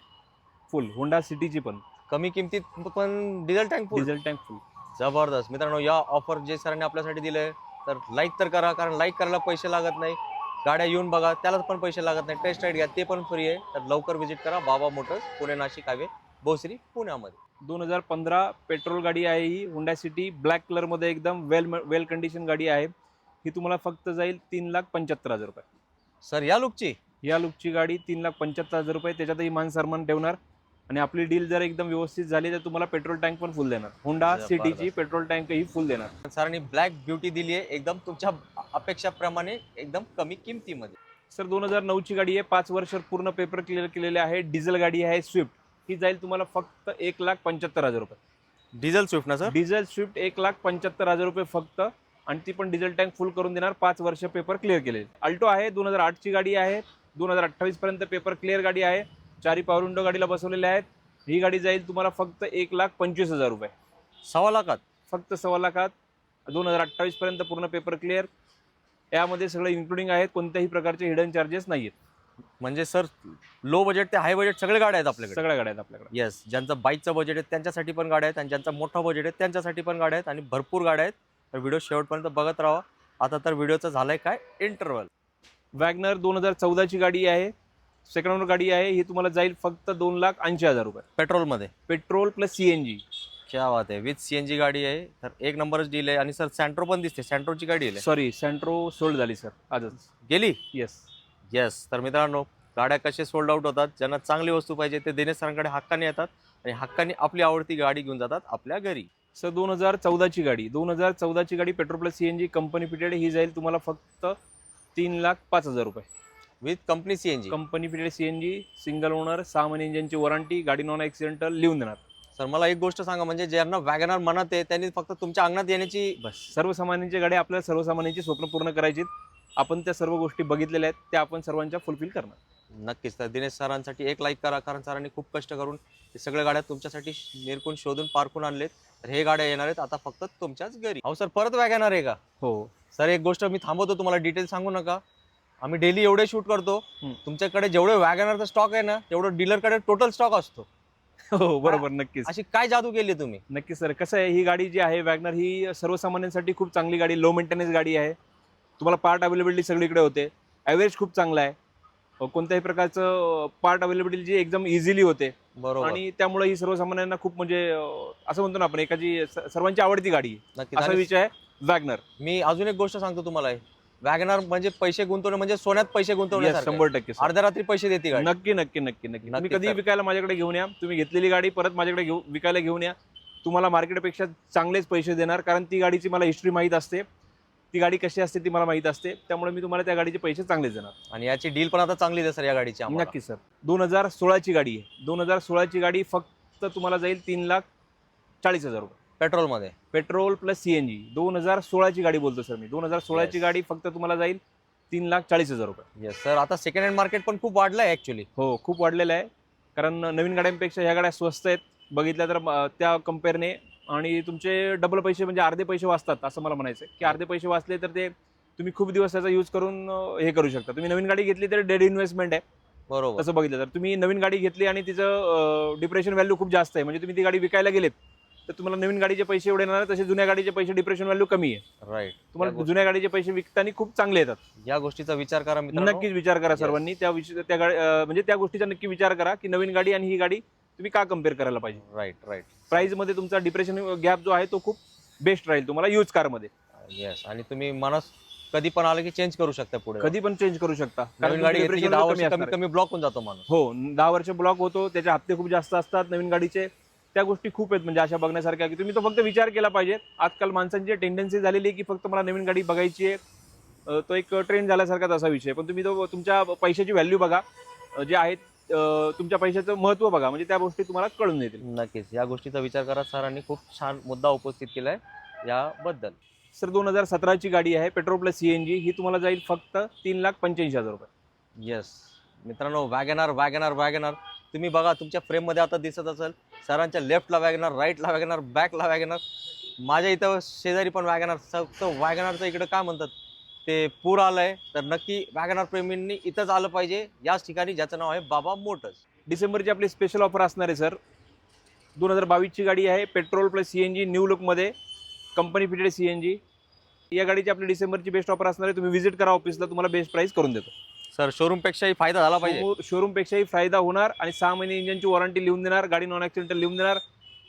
S2: फुल होंडा सिटीची पण.
S1: कमी किमतीत पण डिझेल टँक फुल.
S2: डिझेल टँक फुल.
S1: जबरदस्त मित्रांनो, या ऑफर जे सरांनी आपल्यासाठी दिले तर लाईक तर करा, कारण लाईक करायला पैसे लागत नाही. गाड्या येऊन बघा, त्याला पण पैसे लागत नाही. टेस्ट राईड घ्या, ते पण फ्री आहे. तर लवकर व्हिजिट करा बाबा मोटर्स, पुणे नाशिक हायवे, भोसरी, पुण्यामध्ये.
S2: 2015 पेट्रोल गाडी आहे ही, हुंडा सिटी ब्लॅक कलरमध्ये एकदम वेल कंडिशन गाडी आहे. ही तुम्हाला फक्त जाईल 3,75,000 रुपये.
S1: सर या लुकची
S2: या लुकची गाडी 3,75,000 रुपये, त्याच्यातही मान सन्मान ठेवणार. आणि आपली डील जर एकदम व्यवस्थित झाली तर तुम्हाला पेट्रोल टँक पण फुल देणार. हुंडा सिटीची पेट्रोल टँकही फुल देणार.
S1: सरांनी ब्लॅक ब्युटी दिली आहे एकदम तुमच्या अपेक्षाप्रमाणे, एकदम कमी किमतीमध्ये.
S2: सर 2009ची गाडी आहे, 5 वर्ष पूर्ण पेपर क्लिअर केलेले आहे. डिझेल गाडी आहे स्विफ्ट. ही जाईल तुम्हाला फक्त 1,75,000 रुपये.
S1: डिझेल स्विफ्ट ना सर?
S2: डिझेल स्विफ्ट 1,75,000 रुपये फक्त, आणि ती पण डिझेल टँक फुल करून देणार. 5 वर्ष पेपर क्लिअर केलेले. अल्टो आहे, 2008ची गाडी आहे, 2028 पर्यंत पेपर क्लिअर गाडी आहे. 4 पॉवर विंडो गाडीला बसवलेले आहेत. ही गाडी जाईल तुम्हाला फक्त 1,25,000 रुपये.
S1: 1.25 लाखात?
S2: फक्त 1.25 लाखात. 2028 पर्यंत पूर्ण पेपर क्लिअर. यामध्ये सगळं इन्क्लुडिंग आहेत, कोणत्याही प्रकारचे हिडन चार्जेस नाही आहेत.
S1: म्हणजे सर लो बजेट ते हाय बजेट सगळे गाड्या आहेत आपल्याकडे?
S2: सगळ्या गाड्या आहेत आपल्याकडे.
S1: येस, ज्यांचं बाईकचं बजेट आहे त्यांच्यासाठी पण गाड्या आहेत, आणि ज्यांचं मोठं बजेट आहे त्यांच्यासाठी पण गाड्या आहेत, आणि भरपूर गाड्या आहेत. तर व्हिडिओ शेवटपर्यंत बघत राहा. आता तर व्हिडिओचं झालंय काय इंटरव्हल.
S2: वॅगनर 2014ची गाडी आहे, सेकंड ओनर गाडी आहे. ही तुम्हाला जाईल फक्त 2,80,000 रुपये.
S1: पेट्रोलमध्ये?
S2: Petrol plus CNG.
S1: क्या बात आहे, विथ CNG गाडी आहे. तर एक नंबरच डील आहे. आणि सर सँट्रो पण दिसते, सँट्रोची गाडी आहे?
S2: सॉरी, सँट्रो सोल्ड झाली सर आजच.
S1: गेली?
S2: येस.
S1: तर मित्रांनो, गाड्या कसे सोल्ड आउट होतात, ज्यांना चांगली वस्तू पाहिजे ते दिनेश सरांकडे हक्काने येतात, आणि हक्काने आपली आवडती गाडी घेऊन जातात आपल्या घरी.
S2: सर 2014ची गाडी, 2014ची गाडी petrol plus CNG company fitted. ही जाईल तुम्हाला फक्त 3,05,000 रुपये.
S1: With company CNG?
S2: Company fitted CNG, single owner, 6 महिने इंजनची वॉरंटी, गाडी नॉन ॲक्सिडेंटल लिहून देणार.
S1: सर मला एक गोष्ट सांगा, म्हणजे ज्यांना वॅगनर म्हणत आहे त्यांनी फक्त तुमच्या अंगणात येण्याची
S2: बस. सर्वसामान्यांची गाडी, आपल्याला सर्वसामान्यांची स्वप्न पूर्ण करायची. आपण त्या सर्व गोष्टी बघितलेल्या आहेत, त्या आपण सर्वांच्या फुलफिल करणार.
S1: नक्कीच. तर दिनेश सरांसाठी एक लाईक करा, कारण सरांनी खूप कष्ट करून हे सगळ्या गाड्या तुमच्यासाठी निरकून शोधून पारखून आणलेत. तर हे गाड्या येणार आहेत आता फक्त तुमच्याच घरी. अहो सर, परत वॅगनर आहे का?
S2: हो
S1: सर, एक गोष्ट मी थांबवतो, तुम्हाला डिटेल सांगू नका. आम्ही डेली एवढे शूट करतो, तुमच्याकडे जेवढे वॅगनरचा स्टॉक आहे ना, तेवढं डीलरकडे टोटल स्टॉक असतो.
S2: हो बरोबर, नक्कीच.
S1: अशी काय जादू केली तुम्ही?
S2: नक्कीच सर. कसं आहे, ही गाडी जी आहे वॅगनर, ही सर्वसामान्यांसाठी खूप चांगली गाडी, लो मेंटेनन्स गाडी आहे. तुम्हाला पार्ट अवेलेबिलिटी सगळीकडे होते. ॲव्हरेज खूप चांगला आहे. कोणत्याही प्रकारचं पार्ट अवेलेबिलिटी जी एकदम इझिली होते.
S1: बरोबर.
S2: आणि त्यामुळे ही सर्वसामान्यांना खूप म्हणजे असं म्हणतो ना आपण, एकाची सर्वांची आवडती गाडी आहे.
S1: नक्कीच.
S2: असा विषय आहे वॅगनर.
S1: मी अजून एक गोष्ट सांगतो तुम्हाला, वॅगनर म्हणजे पैसे गुंतवणे, म्हणजे सोन्यात पैसे गुंतवणे.
S2: 100%
S1: अर्ध्या रात्री पैसे देते गाडी.
S2: नक्की नक्की नक्की नक्की. तुम्ही कधी
S1: सर.
S2: विकायला माझ्याकडे घेऊन या. तुम्ही घेतलेली गाडी परत माझ्याकडे विकायला घेऊन या. तुम्हाला मार्केटपेक्षा चांगलेच पैसे देणार, कारण ती गाडीची मला हिस्ट्री माहीत असते. ती गाडी कशी असते ती मला माहीत असते. त्यामुळे मी तुम्हाला त्या गाडीचे पैसे चांगलेच देणार.
S1: आणि याची डील पण आता चांगली आहे सर या गाडीची.
S2: नक्की सर. 2016ची गाडी आहे. 2016ची गाडी फक्त तुम्हाला जाईल 3,40,000 रुपये.
S1: पेट्रोलमध्ये?
S2: Petrol plus CNG. 2016ची गाडी बोलतो सर मी. 2016ची गाडी फक्त तुम्हाला जाईल 3,40,000 रुपये.
S1: Yes sir. आता सेकंड हँड मार्केट पण खूप वाढलं आहे ॲक्च्युली.
S2: हो, खूप वाढलेलं आहे. कारण नवीन गाड्यांपेक्षा ह्या गाड्या स्वस्त आहेत बघितल्या तर त्या कम्पेअरने. आणि तुमचे डबल पैसे, म्हणजे अर्धे पैसे वाचतात असं मला म्हणायचं आहे. की अर्धे पैसे वाचले तर ते तुम्ही खूप दिवस त्याचा यूज करून हे करू शकता. तुम्ही नवीन गाडी घेतली तर डेड इन्व्हेस्टमेंट आहे.
S1: बरोबर.
S2: तसं बघितलं तर तुम्ही नवीन गाडी घेतली आणि तिचं डिप्रेशन व्हॅल्यू खूप जास्त आहे, म्हणजे तुम्ही ती गाडी विकायला गेलेत तर तुम्हाला नवीन गाडीचे पैसे एवढे येणार, तसे जुन्या गाडीचे पैसे डिप्रेशन व्हॅल्यू कमी आहे.
S1: राईट.
S2: तुम्हाला जुन्या गाडीचे पैसे विकताना खूप चांगले येतात.
S1: या गोष्टीचा विचार करा मित्रांनो.
S2: नक्कीच विचार करा सर्वांनी. म्हणजे त्या गोष्टीचा नक्की विचार करा की नवीन गाडी आणि ही गाडी तुम्ही का कम्पेअर करायला पाहिजे.
S1: राईट.
S2: प्राइस मध्ये तुमचा डिप्रेशन गॅप जो आहे तो खूप बेस्ट राहील तुम्हाला यूज कारमध्ये.
S1: येस. आणि तुम्ही माणूस कधी पण आलं की चेंज करू शकता, पुढे
S2: कधी पण चेंज करू शकता.
S1: नवीन गाडी घेतली की 10 वर्ष कमी कमी ब्लॉक होऊन जातो माणूस.
S2: हो, 10 वर्ष ब्लॉक होतो. त्याचे हप्ते खूप जास्त असतात नवीन गाडीचे. त्या गोष्टी खूप आहेत म्हणजे अशा बघण्यासारख्या, की तुम्ही तो फक्त विचार केला पाहिजे. आजकाल माणसांची टेंडन्सी झालेली आहे की फक्त मला नवीन गाडी बघायची आहे. तो एक ट्रेंड झाल्यासारखाच असा विषय. पण तुम्ही तो तुमच्या पैशाची व्हॅल्यू बघा, जे आहेत तुमच्या पैशाचं महत्त्व बघा, म्हणजे त्या गोष्टी तुम्हाला कळून येतील.
S1: नक्कीच या गोष्टीचा विचार करा. सरांनी खूप छान मुद्दा उपस्थित केलाय याबद्दल.
S2: सर 2017ची गाडी आहे, पेट्रोल प्लस CNG. ही तुम्हाला जाईल फक्त 3,85,000 रुपये.
S1: येस मित्रांनो, वॅगनर तुम्ही बघा, तुमच्या फ्रेममध्ये आता दिसत असेल. सरांच्या लेफ्टला वॅगनर, राईटला वॅगनर, बॅकला वॅगनर. माझ्या इथं शेजारी पण वॅगनर. फक्त वॅगनरचं इकडे काय म्हणतात ते पूर आलंय. तर नक्की वॅगनर प्रेमींनी इथंच आलं पाहिजे, याच ठिकाणी, ज्याचं नाव आहे बाबा मोटर्स.
S2: डिसेंबरची आपली स्पेशल ऑफर असणार आहे सर. 2022ची गाडी आहे, पेट्रोल प्लस CNG न्यू लुकमध्ये, कंपनी फिटेड CNG. या गाडीची आपली डिसेंबरची बेस्ट ऑफर असणार आहे. तुम्ही व्हिजिट करा ऑफिसला, तुम्हाला बेस्ट प्राइस करून देतो.
S1: सर शोरूम पेक्षाही फायदा झाला पाहिजे.
S2: शोरूम पेक्षाही फायदा होणार आणि 6 महिने इंजिनची वॉरंटी लिहून देणार, गाडी नॉन ॲक्सिडेंटल लिहून देणार,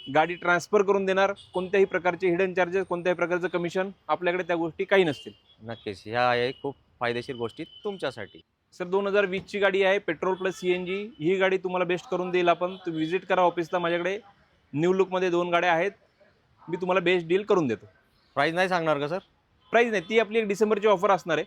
S2: गाडी ट्रान्सफर करून देणार. कोणत्याही प्रकारचे हिडन चार्जेस, कोणत्याही प्रकारचं कमिशन आपल्याकडे त्या गोष्टी काही नसतील.
S1: नक्कीच ह्या आहे खूप फायदेशीर गोष्टी तुमच्यासाठी.
S2: सर 2020ची गाडी आहे, पेट्रोल प्लस CNG. ही गाडी तुम्हाला बेस्ट करून देईल आपण. तुम्ही व्हिजिट करा ऑफिसला. माझ्याकडे न्यू लुकमध्ये 2 गाड्या आहेत. मी तुम्हाला बेस्ट डील करून देतो.
S1: प्राइस नाही सांगणार का सर?
S2: प्राईस नाही, ती आपली एक डिसेंबरची ऑफर असणार आहे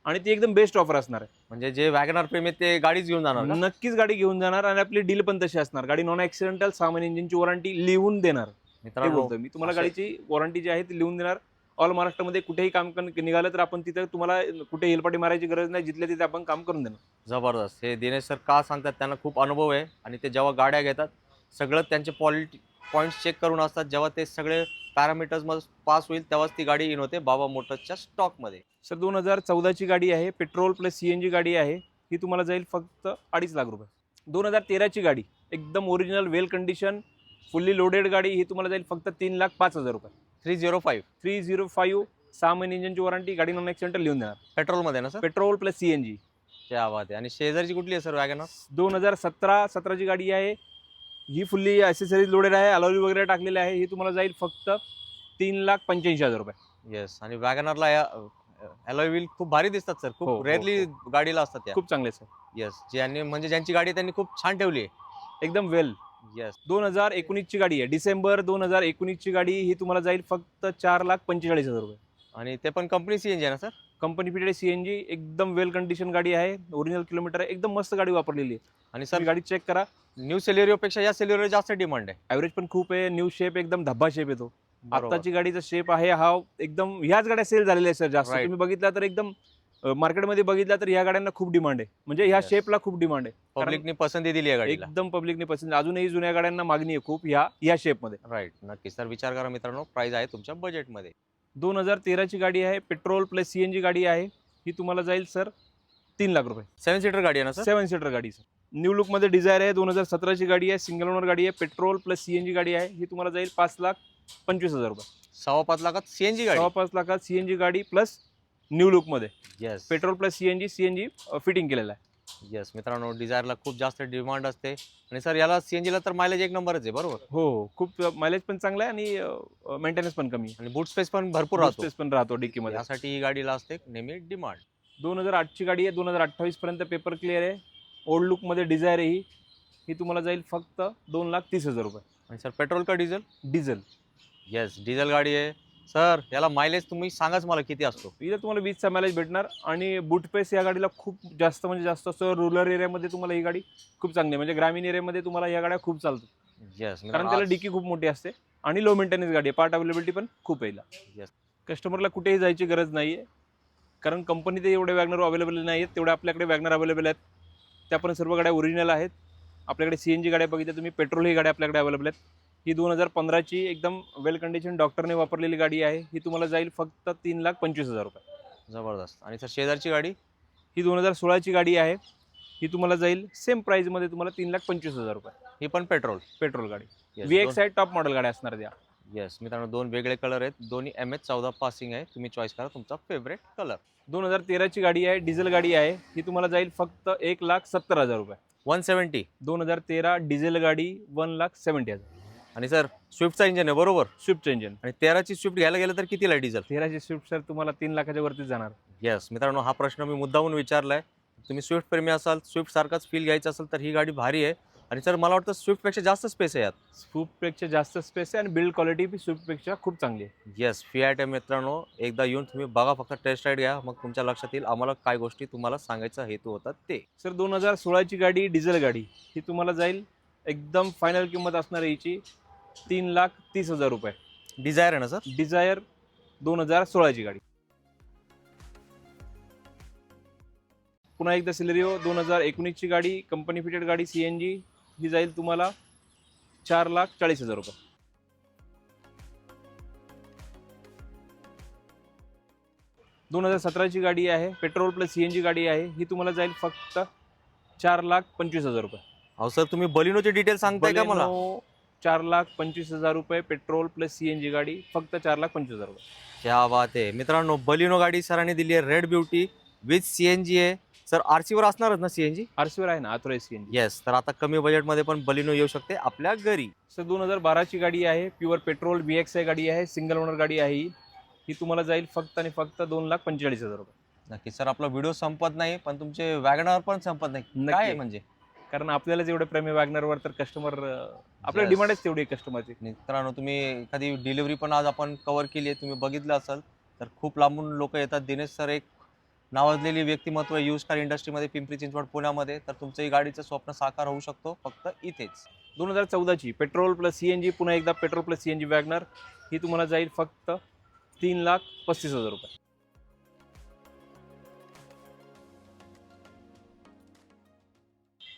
S2: आणि ती एकदम बेस्ट ऑफर असणार आहे.
S1: म्हणजे जे वॅगनर प्रेमी ते गाडीच घेऊन जाणार का?
S2: नक्कीच गाडी घेऊन जाणार आणि आपली डील पण तशी असणार. गाडी नॉन ॲक्सिडेंटल, 6 महिने इंजिनची वॉरंटी लिहून देणार. हे
S1: मित्रांनो
S2: बोलतोय मी तुम्हाला.
S1: असे-
S2: गाडीची वॉरंटी जी आहे ती लिहून देणार. ऑल महाराष्ट्रामध्ये कुठेही काम निघालं तर आपण तिथं तुम्हाला कुठे हेलपाटी मारायची गरज नाही. जिथल्या तिथे आपण काम करून देणार.
S1: जबरदस्त. हे दिनेश सर का सांगतात, त्यांना खूप अनुभव आहे आणि ते जेव्हा गाड्या घेतात सगळं त्यांचे पॉईंट्स चेक करून असतात. जेव्हा ते सगळे पॅरामीटर्स मध्ये पास होईल तेव्हाच ती गाडी इन होते बाबा मोटर्सच्या स्टॉकमध्ये.
S2: सर 2014ची गाडी आहे, पेट्रोल प्लस CNG गाडी आहे. ही तुम्हाला जाईल फक्त 2.5 लाख रुपये. 2013ची गाडी, एकदम ओरिजिनल वेल कंडिशन फुल्ली लोडेड गाडी. ही तुम्हाला जाईल फक्त 3,05,000 रुपये.
S1: 305
S2: 305, 6 महिने इंजिनची वॉरंटी, गाडी नॉन ॲक्सिडेंटल लिहून देणार.
S1: पेट्रोलमध्ये ना सर?
S2: Petrol plus CNG.
S1: क्या बात आहे. आणि शेजारची कुठली आहे सर वॅगनर?
S2: 2017ची गाडी आहे. ही फुल्ली ॲसेसरीज लोडेड आहे, अलॉय वगैरे टाकलेले आहे. ही तुम्हाला जाईल फक्त 3,85,000 रुपये.
S1: येस. आणि वॅगनरला अलॉय व्हील खूप भारी दिसतात सर.
S2: हो,
S1: खूप
S2: हो,
S1: रेअरली
S2: हो.
S1: गाडीला असतात त्या.
S2: खूप चांगले सर,
S1: येस. ज्यांनी म्हणजे ज्यांची गाडी आहे त्यांनी खूप छान ठेवली आहे.
S2: एकदम वेल.
S1: येस.
S2: 2019ची गाडी आहे, डिसेंबर 2019ची गाडी. ही तुम्हाला जाईल फक्त 4,45,000 रुपये.
S1: आणि ते पण कंपनी CNG आहे ना सर?
S2: कंपनी फिटेड CNG, एकदम वेल कंडिशन गाडी आहे. ओरिजिनल किलोमीटर आहे, एकदम मस्त गाडी वापरलेली आहे.
S1: आणि
S2: सर
S1: सर
S2: गाडी चेक करा.
S1: न्यू सेलेरिओ पेक्षा या सेलेरिओ जास्त डिमांड आहे.
S2: ॲव्हरेज पण खूप आहे. न्यू शेप, एकदम धब्बा शेप येतो.
S1: बरोबर.
S2: आत्ताची गाडीचा शेप आहे हा एकदम, ह्याच गाड्या सेल झालेल्या आहेत सर जास्त.
S1: Right.
S2: तुम्ही बघितला तर एकदम मार्केटमध्ये बघितला तर ह्या गाड्यांना खूप डिमांड आहे. म्हणजे ह्या
S1: Yes.
S2: शेपला खूप डिमांड आहे. कारण
S1: पब्लिकनी पसंती दिली आहे गाडीला.
S2: एकदम पब्लिकने पसंत. अजूनही जुन्या गाड्यांना मागणी आहे खूप ह्या शेपमध्ये.
S1: राईट. नक्कीच. तर विचार करा मित्रांनो, प्राइस आहे तुमच्या बजेटमध्ये.
S2: 2013ची गाडी आहे, पेट्रोल प्लस CNG गाडी आहे. ही तुम्हाला जाईल सर 3 लाख रुपये.
S1: 7 सीटर गाडी आहे ना सर?
S2: 7 सीटर गाडी सर. न्यू लुकमध्ये डिझायर आहे. 2017ची गाडी आहे, सिंगल ओनर गाडी आहे, पेट्रोल प्लस CNG गाडी आहे. ही तुम्हाला जाईल 5,25,000 रुपये.
S1: 5.25 लाखात CNG गाडी.
S2: 5.5 लाखात CNG गाडी प्लस न्यू लुकमध्ये.
S1: Yes.
S2: Petrol plus CNG fitting केलेला आहे.
S1: येस. मित्रांनो, डिझायरला खूप जास्त डिमांड असते आणि सर याला CNG ला तर मायलेज एक नंबरच आहे. बरोबर.
S2: हो, खूप मायलेज पण चांगला आहे आणि मेंटेनन्स पण कमी आहे.
S1: आणि बूट स्पेस पण भरपूर राहतो.
S2: स्पेस पण राहतो डिक्कीमध्ये.
S1: यासाठी ही गाडीला असते नेहमी डिमांड.
S2: 2008ची गाडी आहे, 2028 पर्यंत पेपर क्लिअर आहे. ओल्ड लुकमध्ये डिझायर आहे ही. ही तुम्हाला जाईल फक्त 2,30,000 रुपये.
S1: आणि सर पेट्रोल का डिझेल?
S2: डिझेल.
S1: येस. डिझेल गाडी आहे. सर याला मायलेज तुम्ही सांगाच मला किती असतो?
S2: इथं तुम्हाला 20चा मायलेज भेटणार आणि बूट पेस या गाडीला खूप जास्त म्हणजे जास्त असतं. रुरल एरियामध्ये तुम्हाला ही गाडी खूप चांगली आहे. म्हणजे ग्रामीण एरियामध्ये तुम्हाला या गाड्या खूप चालतात.
S1: येस.
S2: कारण त्याला डिकी खूप मोठी असते आणि लो मेंटेनन्स गाडी आहे. पार्ट अवेलेबिलिटी पण खूप आहे.
S1: Yes.
S2: कस्टमरला कुठेही जायची गरज नाही आहे. कारण कंपनीत एवढे वॅगनर अवेलेबल नाही आहेत, तेवढे आपल्याकडे वॅगनर अवेलेबल आहेत. त्या पण सर्व गाड्या ओरिजिनल आहेत. आपल्याकडे CNG गाड्या बघितल्या तुम्ही, पेट्रोल ही गाड्या आपल्याकडे अवेलेबल आहेत. ही 2015ची एकदम वेल कंडिशन डॉक्टरने वापरलेली गाडी आहे. ही तुम्हाला जाईल फक्त 3,25,000 रुपये.
S1: जबरदस्त. आणि सर शेजारची गाडी?
S2: ही 2016ची गाडी आहे. ही तुम्हाला जाईल सेम प्राईजमध्ये तुम्हाला 3,25,000 रुपये.
S1: ही पण
S2: पेट्रोल गाडी.
S1: Yes,
S2: VX आहे, टॉप मॉडेल गाड्या असणार त्या.
S1: येस. मित्रांनो, 2 वेगळे कलर आहेत. दोन्ही MH14 पासिंग आहे. तुम्ही चॉईस करा तुमचा फेवरेट कलर.
S2: 2013ची गाडी आहे, डिझेल गाडी आहे. ही तुम्हाला जाईल फक्त 1,70,000 रुपये.
S1: 170.
S2: 2013 डिझेल गाडी 1,70,000.
S1: आणि सर स्विफ्टचा इंजन आहे बरोबर?
S2: स्विफ्टचं इंजन.
S1: आणि 13ची स्विफ्ट घ्यायला गेलं तर कितीला आहे डिझेल?
S2: 13ची स्विफ्ट सर तुम्हाला 3 लाखाच्या वरतीच जाणार.
S1: येस. मित्रांनो, हा प्रश्न मी मुद्दामून विचारलाय. तुम्ही स्विफ्ट प्रेमी असाल, स्विफ्ट सारखाच फील घ्यायचा असेल तर ही गाडी भारी आहे. आणि सर मला वाटतं स्विफ्टपेक्षा जास्त स्पेस आहे यात.
S2: स्विफ्टपेक्षा जास्त स्पेस आहे आणि बिल्ड क्वालिटी बी स्विफ्टपेक्षा खूप चांगली आहे.
S1: येस. फिॲट आहे मित्रांनो. एकदा येऊन तुम्ही बघा, फक्त टेस्ट राईड घ्या, मग तुमच्या लक्षात येईल आम्हाला काय गोष्टी तुम्हाला सांगायचा हेतू होता ते.
S2: सर 2016ची गाडी, डिझेल गाडी. ही तुम्हाला जाईल एकदम फायनल किंमत असणार आहे हिची 3,30,000 रुपये.
S1: डिझायर आहे ना सर?
S2: डिझायर 2016ची गाडी. पुन्हा एकदा सिलेरिओ 2019ची गाडी, कंपनी फिटेड गाडी CNG. ही जाईल तुम्हाला 4,40,000 रुपये. 2017ची गाडी आहे, पेट्रोल प्लस CNG गाडी आहे. ही तुम्हाला जाईल फक्त 4,25,000 रुपये.
S1: अहो सर, तुम्ही बलिनोचे डिटेल सांगताय का मला?
S2: 4,25,000 रुपये, पेट्रोल प्लस CNG गाडी फक्त 4,25,000 रुपये.
S1: क्या बात आहे मित्रांनो, बलिनो गाडी सरांनी दिली आहे, रेड ब्युटी विथ CNG आहे. सर RC वर असणारच ना CNG?
S2: आरसीवर आहे ना, ऑथराइज सीएनजी.
S1: येस. तर आता कमी बजेटमध्ये पण बलिनो येऊ शकते आपल्या घरी.
S2: सर 2012ची गाडी आहे, प्युअर पेट्रोल VXI गाडी आहे, सिंगल ओनर गाडी आहे ही तुम्हाला जाईल फक्त आणि फक्त 2,45,000 रुपये.
S1: नक्की सर, आपला व्हिडिओ संपत नाही पण तुमचे वॅगनार पण संपत नाही.
S2: नक्की.
S1: काय आहे म्हणजे?
S2: कारण आपल्याला जेवढे प्रेमी वॅगनरवर तर कस्टमर आपल्या
S1: Yes.
S2: डिमांडच तेवढी आहे कस्टमरची.
S1: मित्रांनो, तुम्ही एखादी डिलिव्हरी पण आज आपण कव्हर केली आहे, तुम्ही बघितलं असेल तर खूप लांबून लोक येतात. दिनेश सर एक नावाजलेली व्यक्तिमत्व यूज कार इंडस्ट्रीमध्ये, पिंपरी चिंचवड पुण्यामध्ये. तर तुमचंही गाडीचं स्वप्न साकार होऊ शकतो फक्त इथेच.
S2: 2014ची पेट्रोल प्लस CNG, पुन्हा एकदा पेट्रोल प्लस CNG वॅगनर ही तुम्हाला जाईल फक्त 3,35,000 रुपये.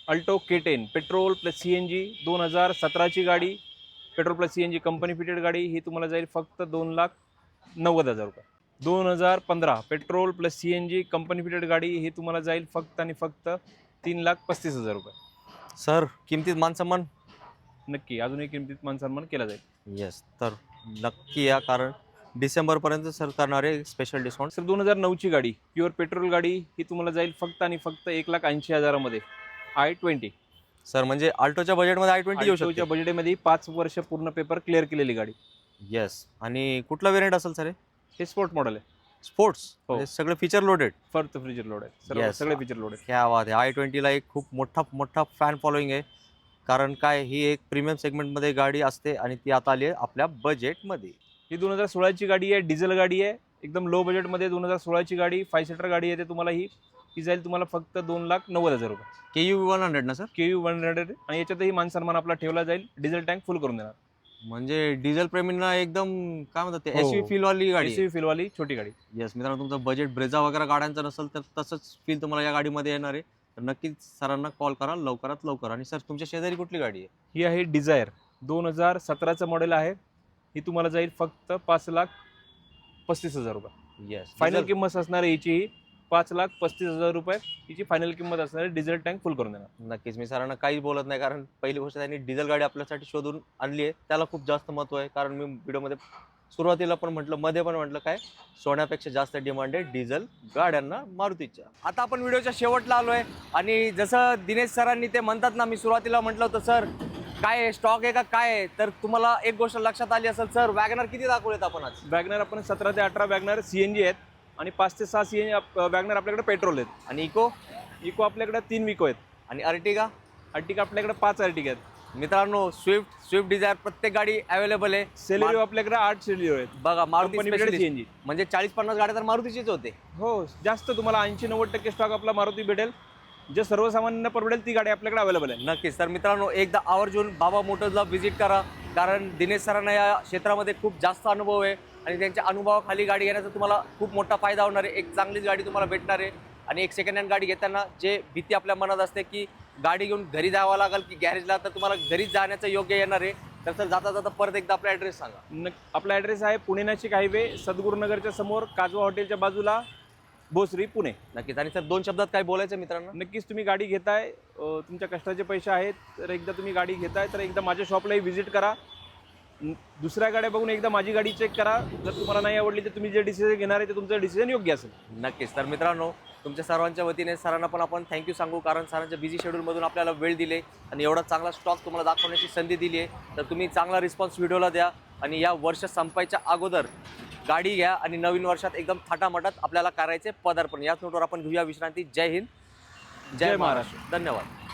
S2: Alto K10 petrol plus CNG 2017ची गाडी, petrol plus CNG company fitted गाडी ही तुम्हाला जाईल फक्त 2,90,000 रुपये. 2015 petrol plus CNG company fitted गाडी ही तुम्हाला जाईल फक्त आणि फक्त 3,35,000 रुपये.
S1: सर, किमतीत मानसन्मान?
S2: नक्की अजूनही किमतीत मानसन्मान केला जाईल.
S1: येस. तर नक्की या, कारण डिसेंबरपर्यंत सर करणार आहे स्पेशल डिस्काउंट.
S2: सर 2009ची गाडी प्युअर पेट्रोल गाडी ही तुम्हाला जाईल फक्त आणि फक्त 1,80,000 मध्ये i20.
S1: सर म्हणजे अल्टोच्या बजेटमध्ये i20 येऊ शकते.
S2: आल्टोच्या बजेटमध्ये 5 वर्ष पूर्ण पेपर क्लिअर केलेली गाडी.
S1: येस. आणि कुठला वेरियंट असेल सर?
S2: हे स्पोर्ट मॉडेल आहे,
S1: स्पोर्ट्स?
S2: हो.
S1: सगळं फीचर लोडेड?
S2: फक्त फीचर लोड आहे.
S1: Yes.
S2: सगळे फीचर लोड आहे.
S1: क्या बात आहे. i20ला एक खूप मोठा फॅन फॉलोईंग आहे. कारण काय, ही एक प्रीमियम सेगमेंटमध्ये गाडी असते आणि ती आता आली आहे आपल्या बजेटमध्ये.
S2: ही 2016ची गाडी आहे, डिझेल गाडी आहे, एकदम लो बजेटमध्ये 2016ची गाडी, 5 सीटर गाडी येते तुम्हाला. ही जाईल तुम्हाला फक्त 2,90,000 रुपये.
S1: KU 100 ना सर?
S2: KU 100 आणि याच्यातही मानसन्मान आपला ठेवला जाईल. डिझेल टँक फुल करून देणार.
S1: म्हणजे डिझेल प्रेमींना एकदम काय म्हणतात ते,
S2: हो.
S1: SUV फील वाली गाडी.
S2: SUV फीलवाली छोटी गाडी.
S1: येस मित्रांनो, तुमचं बजेट ब्रेझा वगैरे गाड्यांचं नसेल तर तसंच फील तुम्हाला या गाडीमध्ये येणार आहे. तर नक्कीच सरांना कॉल करा लवकरात लवकर. आणि सर, तुमच्या शेजारी कुठली गाडी आहे?
S2: ही आहे डिझायर, 2017चं मॉडेल आहे. ही तुम्हाला जाईल फक्त 5,35,000 रुपये.
S1: येस.
S2: फायनल किंमत असणार आहे हिची 5,35,000 रुपये. हिची फायनल किंमत असणार आहे. डिझेल टँक फुल करून देणार.
S1: नक्कीच मी सरांना काही बोलत नाही, कारण पहिली गोष्ट त्यांनी डिझेल गाडी आपल्यासाठी शोधून आणली आहे, त्याला खूप जास्त महत्त्व आहे. कारण मी व्हिडिओमध्ये सुरुवातीला पण म्हटलं, मध्ये पण म्हटलं, काय सोन्यापेक्षा जास्त डिमांड आहे डिझेल गाड्यांना मारुतीच्या. आता आपण व्हिडिओच्या शेवटला आलो आहे आणि जसं दिनेश सरांनी ते म्हणतात ना, मी सुरुवातीला म्हटलं होतं सर काय स्टॉक आहे का काय आहे, तर तुम्हाला एक गोष्ट लक्षात आली असेल. सर, वॅगनर किती दाखवलेत आपण आज?
S2: वॅगनर आपण 17 ते 18 वॅगनर CNG आहेत आणि 5 ते 6 CNG वॅगनर आपल्याकडे पेट्रोल आहेत.
S1: आणि इको?
S2: इको आपल्याकडे 3 विको आहेत.
S1: आणि अर्टिगा?
S2: अर्टिगा आपल्याकडे 5 अर्टिगा आहेत.
S1: मित्रांनो, स्विफ्ट डिझायर प्रत्येक गाडी अवेलेबल आहे.
S2: सेलेरिओ आपल्याकडे 8 सेलेरिओ आहेत.
S1: बघा, Maruti
S2: Company fitted
S1: specialist.
S2: CNG.
S1: म्हणजे 40-50 गाड्या तर मारुतीचीच होते.
S2: हो, जास्त तुम्हाला 80-90% स्टॉक आपला मारुती भेटेल. जे सर्वसामान्यांना परवडेल ती गाडी आपल्याकडे अवेलेबल आहे.
S1: नक्कीच. तर मित्रांनो, एकदा आवर्जून बाबा मोटर्सला व्हिजिट करा, कारण दिनेश सरांना या क्षेत्रामध्ये खूप जास्त अनुभव आहे आणि त्यांच्या अनुभवाखाली गाडी घेण्याचा तुम्हाला खूप मोठा फायदा होणार आहे. एक चांगलीच गाडी तुम्हाला भेटणार आहे. आणि एक सेकंड हँड गाडी घेताना जे भीती आपल्या मनात असते की गाडी घेऊन घरी जावं लागेल की गॅरेजला, तर तुम्हाला घरीच जाण्याचं योग्य येणार आहे. तर सर, जाता जाता परत एकदा आपला ॲड्रेस सांगा.
S2: आपला ॲड्रेस आहे पुणे नाशिक हायवे, सद्गुरुनगरच्या समोर, काजवा हॉटेलच्या बाजूला, भोसरी, पुणे.
S1: नक्कीच. आणि सर, 2 शब्दात काय बोलायचं मित्रांनो?
S2: नक्कीच तुम्ही गाडी घेताय, तुमच्या कष्टाचे पैसे आहेत, तर एकदा तुम्ही गाडी घेताय तर एकदा माझ्या शॉपलाही व्हिजिट करा. दुसऱ्या गाड्या बघून एकदा माझी गाडी चेक करा. जर तुम्हाला नाही आवडली तर तुम्ही जे डिसिजन घेणार आहे ते तुमचं डिसिजन योग्य असेल.
S1: नक्कीच. तर मित्रांनो, तुमच्या सर्वांच्या वतीने सरांना पण आपण थँक्यू सांगू, कारण सरांच्या बिझी शेड्यूलमधून आपल्याला वेळ दिले आणि एवढा चांगला स्टॉक तुम्हाला दाखवण्याची संधी दिली आहे. तर तुम्ही चांगला रिस्पॉन्स व्हिडिओला द्या आणि या वर्ष संपायच्या अगोदर गाडी घ्या आणि नवीन वर्षात एकदम थाटामाटात आपल्याला करायचे पदार्पण. याच नोटवर आपण घेऊया विश्रांती. जय हिंद, जय महाराष्ट्र. धन्यवाद.